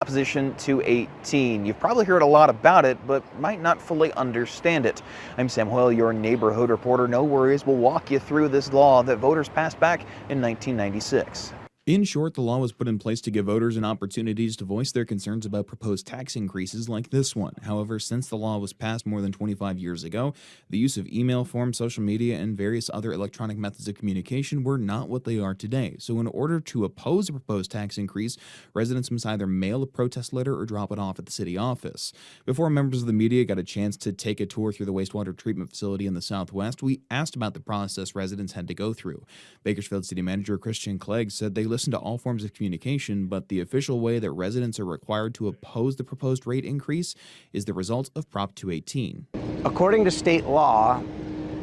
Proposition 218. You've probably heard a lot about it, but might not fully understand it. I'm Sam Hoyle, your neighborhood reporter. No worries, we'll walk you through this law that voters passed back in 1996. In short, the law was put in place to give voters an opportunity to voice their concerns about proposed tax increases like this one. However, since the law was passed more than 25 years ago, the use of email, forms, social media, and various other electronic methods of communication were not what they are today. So in order to oppose a proposed tax increase, residents must either mail a protest letter or drop it off at the city office. Before members of the media got a chance to take a tour through the wastewater treatment facility in the Southwest, we asked about the process residents had to go through. Bakersfield City Manager Christian Clegg said they listened to all forms of communication, but the official way that residents are required to oppose the proposed rate increase is the result of Prop 218. According to state law,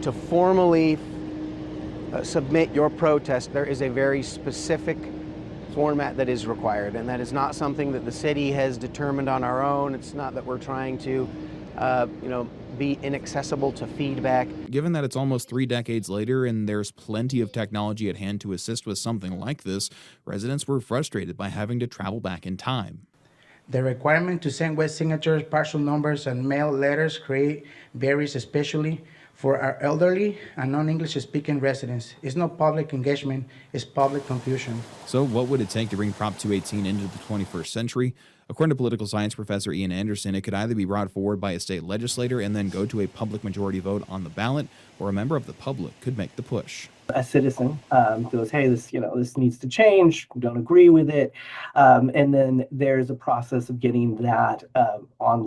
to formally submit your protest, there is a very specific format that is required, and that is not something that the city has determined on our own. It's not that we're trying to, be inaccessible to feedback. Given that it's almost 3 decades later and there's plenty of technology at hand to assist with something like this, residents were frustrated by having to travel back in time. The requirement to send wet signatures, partial numbers, and mail letters create barriers, especially for our elderly and non-English speaking residents. It's not public engagement, it's public confusion. So what would it take to bring Prop 218 into the 21st century? According to political science professor Ian Anderson, it could either be brought forward by a state legislator and then go to a public majority vote on the ballot, or a member of the public could make the push. A citizen goes, hey, this needs to change, don't agree with it, and then there's a process of getting that on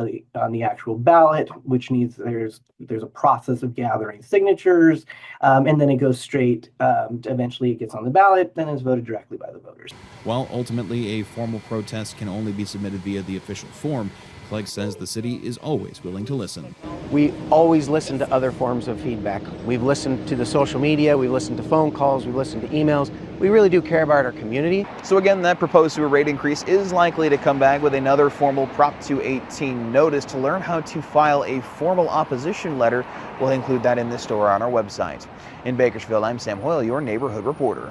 the actual ballot, which needs there's a process of gathering signatures, and then it goes straight. Eventually, it gets on the ballot, then is voted directly by the voters. While ultimately a formal protest can only be submitted via the official form, Clegg says the city is always willing to listen. We always listen to other forms of feedback. We've listened to the social media, we've listened to phone calls, we've listened to emails. We really do care about our community. So again, that proposed sewer rate increase is likely to come back with another formal Prop 218 notice. To learn how to file a formal opposition letter, we'll include that in this story on our website. In Bakersfield, I'm Sam Hoyle, your neighborhood reporter.